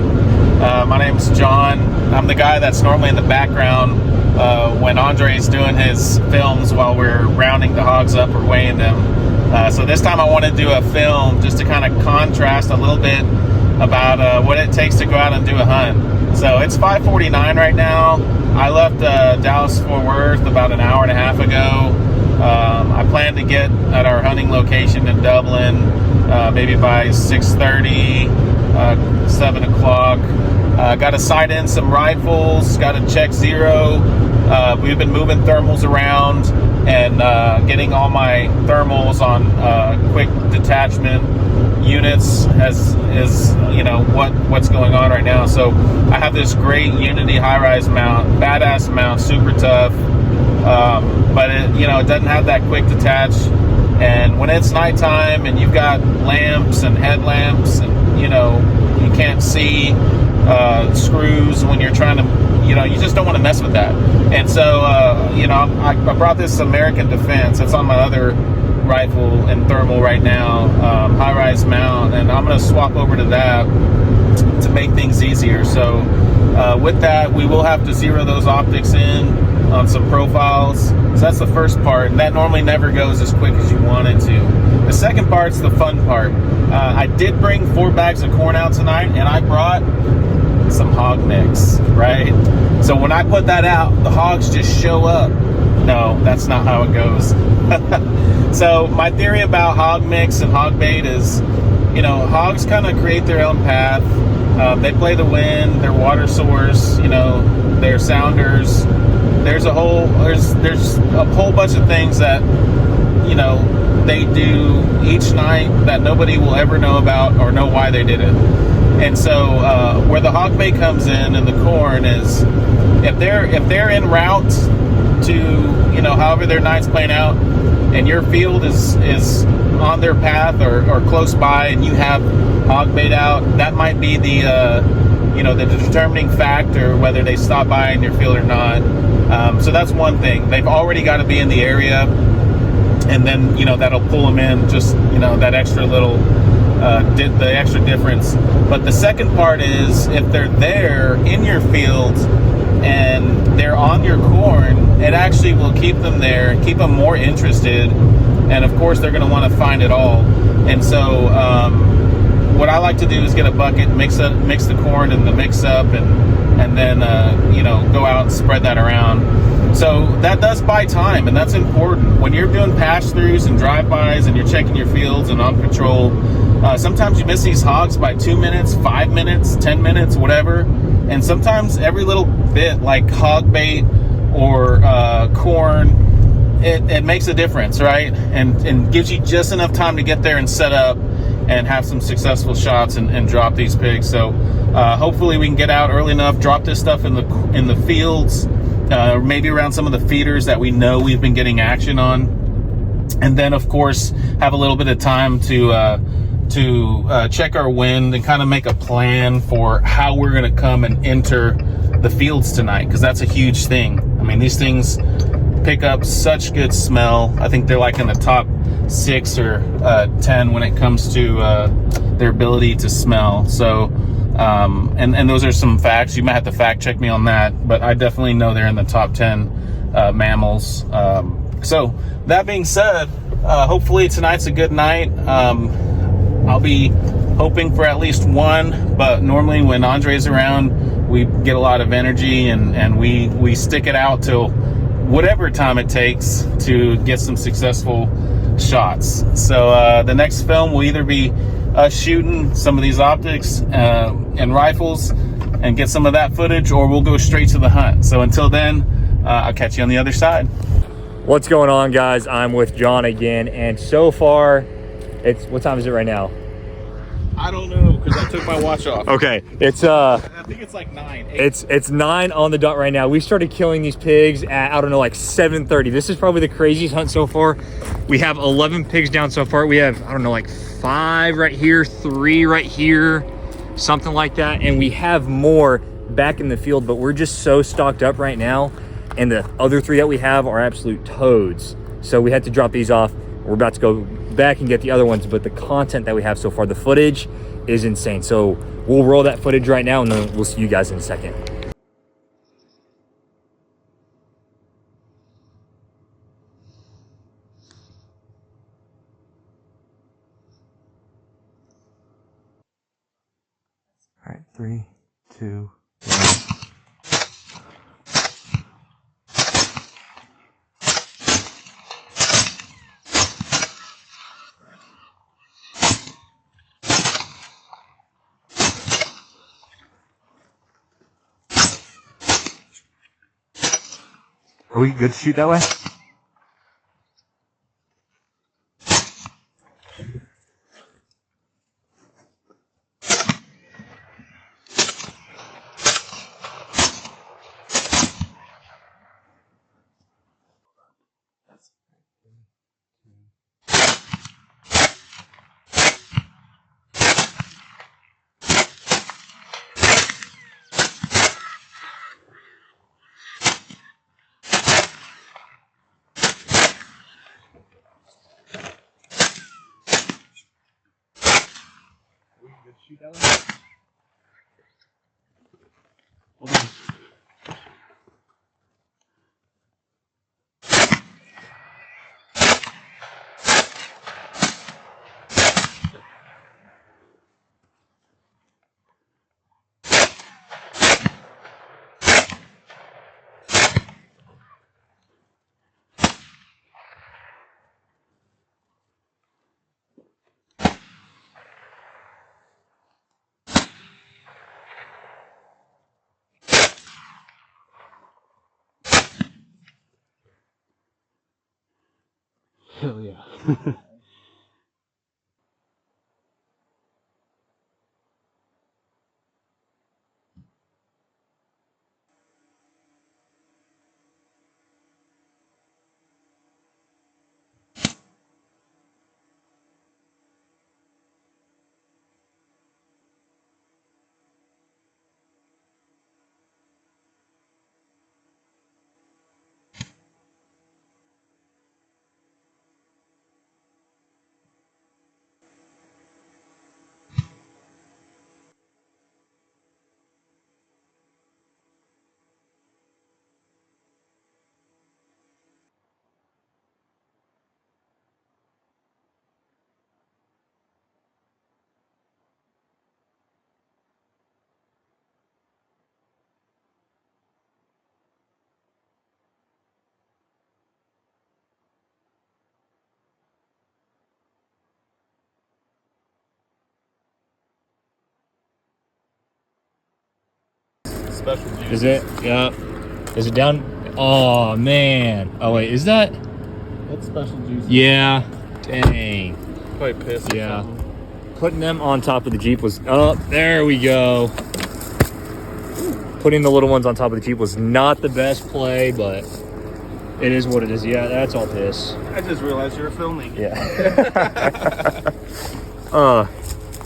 right. My name's John. I'm the guy that's normally in the background when Andre's doing his films while we're rounding the hogs up or weighing them. So this time I want to do a film just to kind of contrast a little bit about what it takes to go out and do a hunt. So it's 5:49 right now. I left Dallas-Fort Worth about an hour and a half ago. I plan to get at our hunting location in Dublin maybe by 6:30, 7 o'clock. Got to sight in some rifles, got to check zero. We've been moving thermals around and getting all my thermals on quick detachment units is you know what's going on right now. So I have this great Unity high-rise mount, badass mount, super tough, but it, you know, it doesn't have that quick detach. And when it's nighttime and you've got lamps and headlamps and you know you can't see screws when you're trying to, you know, you just don't want to mess with that. And so you know, I brought this American Defense. It's on my other rifle and thermal right now, high-rise mount, and I'm going to swap over to that to make things easier. So with that, we will have to zero those optics in on some profiles. So that's the first part, and that normally never goes as quick as you want it to. The second part's the fun part. I did bring 4 bags of corn out tonight, and I brought some hog mix, right? So when I put that out, the hogs just show up. No, that's not how it goes. So my theory about hog mix and hog bait is, you know, hogs kind of create their own path. They play the wind, their water source, you know, their sounders. There's a whole bunch of things that, you know, they do each night that nobody will ever know about or know why they did it. And so where the hog bait comes in and the corn is, if they're en route to, you know, however their night's playing out, and your field is on their path or close by, and you have hog bait out, that might be the you know, the determining factor whether they stop by in your field or not. So that's one thing. They've already got to be in the area, and then, you know, that'll pull them in, just, you know, that extra little the extra difference. But the second part is, if they're there in your field and they're on your corn, it actually will keep them there, keep them more interested, and of course they're going to want to find it all. And so what I like to do is get a bucket, mix the corn and the mix up, and then you know, go out and spread that around. So that does buy time, and that's important when you're doing pass-throughs and drive-bys and you're checking your fields and on patrol. Sometimes you miss these hogs by 2 minutes, 5 minutes, 10 minutes, whatever. And sometimes every little bit, like hog bait or corn, it makes a difference, right? And gives you just enough time to get there and set up and have some successful shots and drop these pigs. So hopefully we can get out early enough, drop this stuff in the fields, maybe around some of the feeders that we know we've been getting action on, and then of course have a little bit of time to check our wind and kind of make a plan for how we're going to come and enter the fields tonight, because that's a huge thing. I mean, these things pick up such good smell. I think they're like in the top 6 or 10 when it comes to their ability to smell. So and those are some facts. You might have to fact check me on that, but I definitely know they're in the top 10 mammals. So that being said, hopefully tonight's a good night. I'll be hoping for at least one, but normally when Andre's around, we get a lot of energy and we stick it out till whatever time it takes to get some successful shots. So the next film will either be us shooting some of these optics and rifles and get some of that footage, or we'll go straight to the hunt. So until then, I'll catch you on the other side. What's going on, guys? I'm with John again, and so far, what time is it right now? I don't know, because I took my watch off. Okay, it's I think it's like 9. 8. It's 9 on the dot right now. We started killing these pigs at, I don't know, like 7:30. This is probably the craziest hunt so far. We have 11 pigs down so far. We have, I don't know, like 5 right here, 3 right here, something like that, and we have more back in the field, but we're just so stocked up right now, and the other 3 that we have are absolute toads. So we had to drop these off. We're about to go back and get the other ones, but the content that we have so far, the footage is insane. So we'll roll that footage right now, and then we'll see you guys in a second. All right, 3, 2, 1. Are we good to shoot that way? Shoot that way? Hold on. Hell yeah. Special juice. Is it? Yeah. Is it down? Oh man. Oh wait, is that? That's special juice. Yeah. Dang. Probably pissed. Yeah. Putting them on top of the Jeep was. Oh, there we go. Putting the little ones on top of the Jeep was not the best play, but it is what it is. Yeah, that's all piss. I just realized you were filming. Yeah.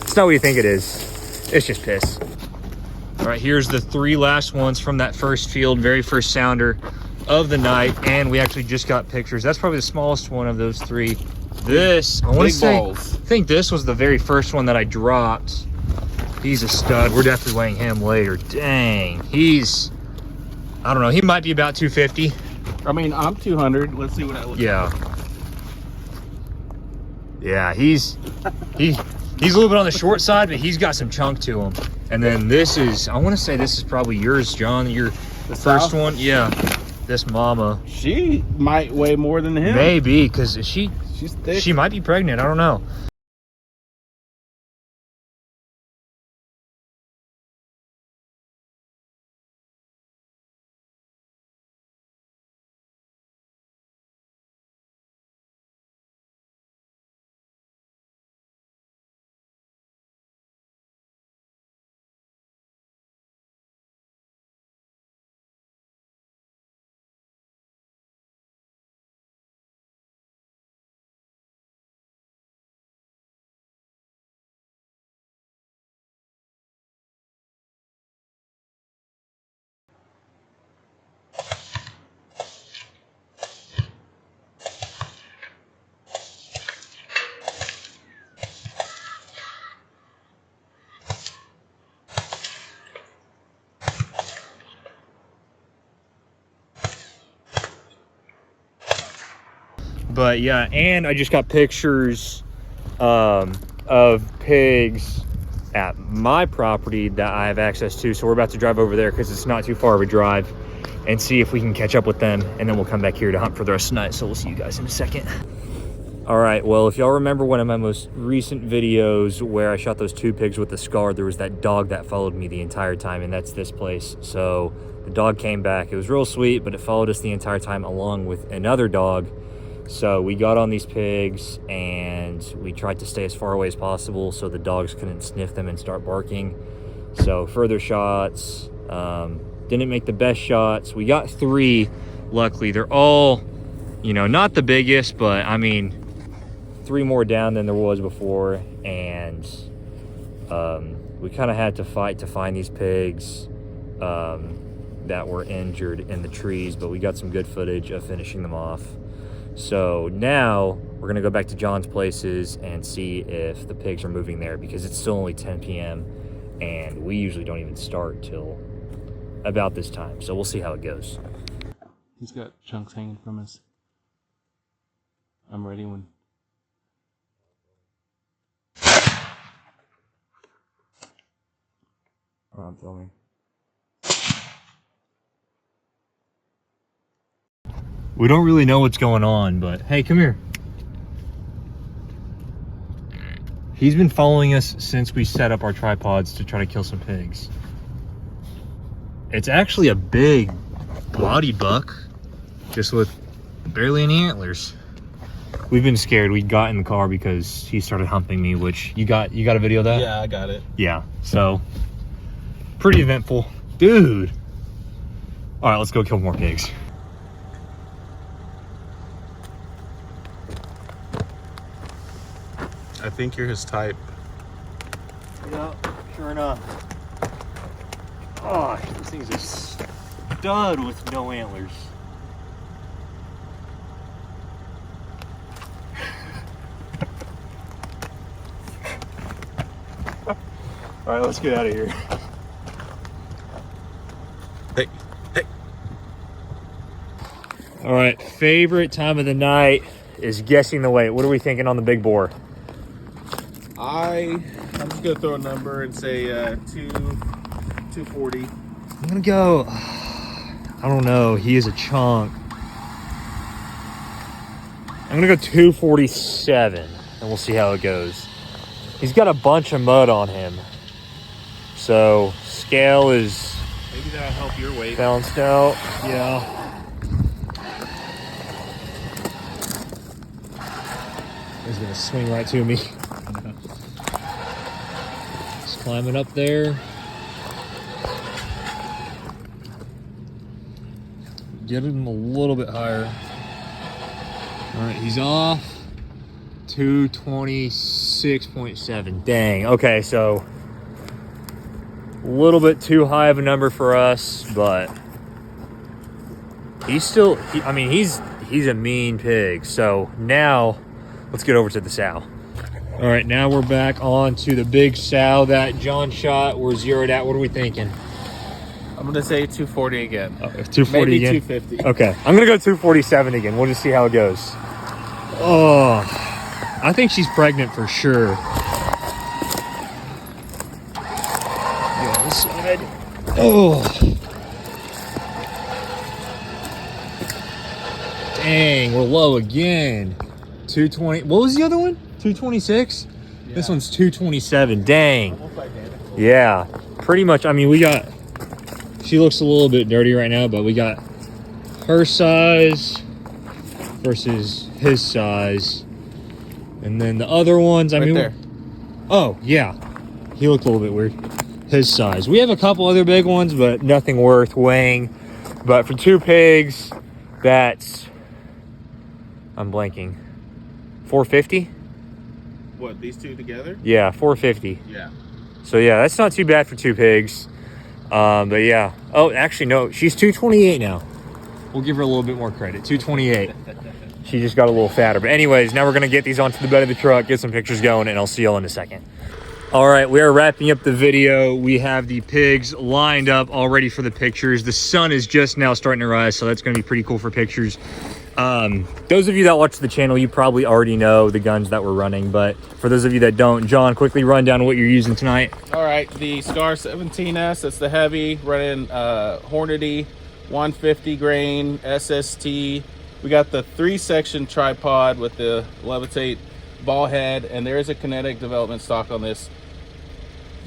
It's not what you think it is. It's just piss. All right, here's the 3 last ones from that first field, very first sounder of the night, and we actually just got pictures. That's probably the smallest one of those 3. This, I want to say, I think this was the very first one that I dropped. He's a stud. We're definitely weighing him later. Dang, he's, I don't know, he might be about 250. I mean, I'm 200. Let's see what I look like. Yeah, he's a little bit on the short side, but he's got some chunk to him. And then this is, I want to say this is probably yours, John. Your first one. Yeah, this mama. She might weigh more than him. Maybe, because she's thick. She might be pregnant. I don't know. But yeah, and I just got pictures of pigs at my property that I have access to. So we're about to drive over there because it's not too far of a drive and see if we can catch up with them. And then we'll come back here to hunt for the rest of the night. So we'll see you guys in a second. All right, well, if y'all remember one of my most recent videos where I shot those 2 pigs with the scar, there was that dog that followed me the entire time, and that's this place. So the dog came back. It was real sweet, but it followed us the entire time along with another dog. So we got on these pigs and we tried to stay as far away as possible so the dogs couldn't sniff them and start barking. So further shots, didn't make the best shots. We got 3, luckily. They're all, you know, not the biggest, but I mean, 3 more down than there was before. And we kind of had to fight to find these pigs that were injured in the trees, but we got some good footage of finishing them off. So now we're gonna go back to John's places and see if the pigs are moving there, because it's still only 10 p.m. and we usually don't even start till about this time. So we'll see how it goes. He's got chunks hanging from us. I'm ready when... Oh, I'm filming. We don't really know what's going on, but hey, come here. He's been following us since we set up our tripods to try to kill some pigs. It's actually a big body buck, just with barely any antlers. We've been scared. We got in the car because he started humping me, which you got a video of that? Yeah, I got it. Yeah, so pretty eventful. Dude. All right, let's go kill more pigs. I think you're his type. Yeah, sure enough. Oh, this thing's a stud with no antlers. All right, let's get out of here. Hey, hey. All right, favorite time of the night is guessing the weight. What are we thinking on the big boar? I'm just gonna throw a number and say 240. I'm gonna go, I don't know, he is a chunk. I'm gonna go 247 and we'll see how it goes. He's got a bunch of mud on him. So scale is Maybe that'll help your weight. balanced out, yeah. He's gonna swing right to me. Just climbing up there. Get him a little bit higher. All right, he's off. 226.7. Dang. Okay, so a little bit too high of a number for us, but he's still. I mean, he's a mean pig. So now, let's get over to the sow. All right, now we're back on to the big sow that John shot. We're zeroed out. What are we thinking? I'm gonna say 240 again. 240 Maybe again? 250. Okay, I'm gonna go 247 again. We'll just see how it goes. Oh, I think she's pregnant for sure. Yeah, this side. Oh. Dang, we're low again. 220. What was the other one? 226? Yeah. This one's 227. Dang. Almost identical. Yeah, pretty much. I mean, we got, she looks a little bit dirty right now, but we got her size versus his size. And then the other ones, I mean, there. Oh, yeah. He looked a little bit weird. His size. We have a couple other big ones, but nothing worth weighing. But for 2 pigs, that's, I'm blanking, 450? What, these two together? Yeah, 450. Yeah. So yeah, that's not too bad for 2 pigs. But yeah. Oh, actually, no, she's 228 now. We'll give her a little bit more credit. 228. She just got a little fatter. But anyways, now we're gonna get these onto the bed of the truck, get some pictures going, and I'll see y'all in a second. All right, we are wrapping up the video. We have the pigs lined up all ready for the pictures. The sun is just now starting to rise, so that's gonna be pretty cool for pictures. Those of you that watch the channel, you probably already know the guns that we're running, but for those of you that don't, John, quickly run down what you're using tonight. All right, the Scar 17S, that's the heavy, running Hornady 150 grain SST. We got the 3-section tripod with the levitate ball head, and there is a kinetic development stock on this.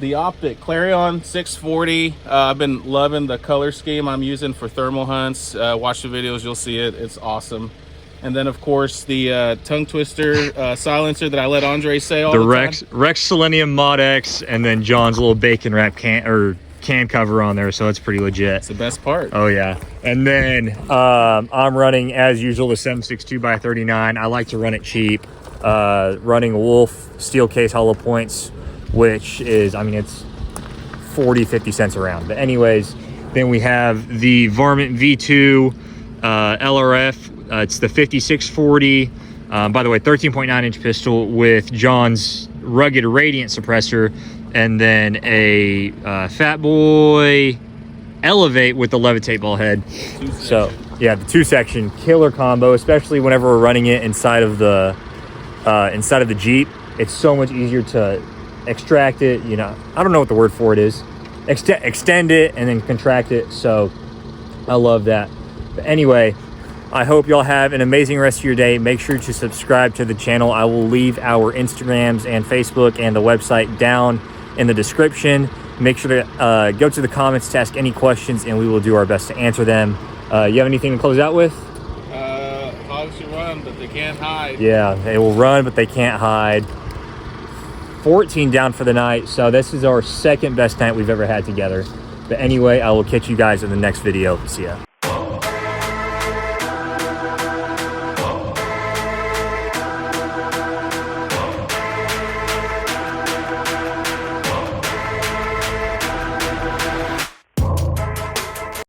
The optic Clarion 640. I've been loving the color scheme I'm using for thermal hunts. Watch the videos, you'll see it. It's awesome. And then of course the tongue twister silencer that I let Andre say all the time. Rex Selenium Mod X, and then John's little bacon wrap can cover on there, so it's pretty legit. It's the best part. Oh yeah. And then I'm running as usual the 7.62x39. I like to run it cheap. Running a Wolf steel case hollow points, which is, I mean, it's 40-50 cents around. But anyways, then we have the Varmint V2 LRF. It's the 5640. By the way, 13.9 inch pistol with John's rugged radiant suppressor, and then a Fat Boy Elevate with the levitate ball head. So yeah, the 2-section killer combo, especially whenever we're running it inside of the Jeep. It's so much easier to extract it, you know, I don't know what the word for it is, extend it and then contract it. So I love that. But anyway, I hope y'all have an amazing rest of your day. Make sure to subscribe to the channel. I will leave our Instagrams and Facebook and the website down in the description. Make sure to go to the comments to ask any questions, and we will do our best to answer them. You have anything to close out with? Hogs should run, but they can't hide. Yeah, they will run, but they can't hide. 14 down for the night, so this is our second best night we've ever had together. But anyway, I will catch you guys in the next video. See ya.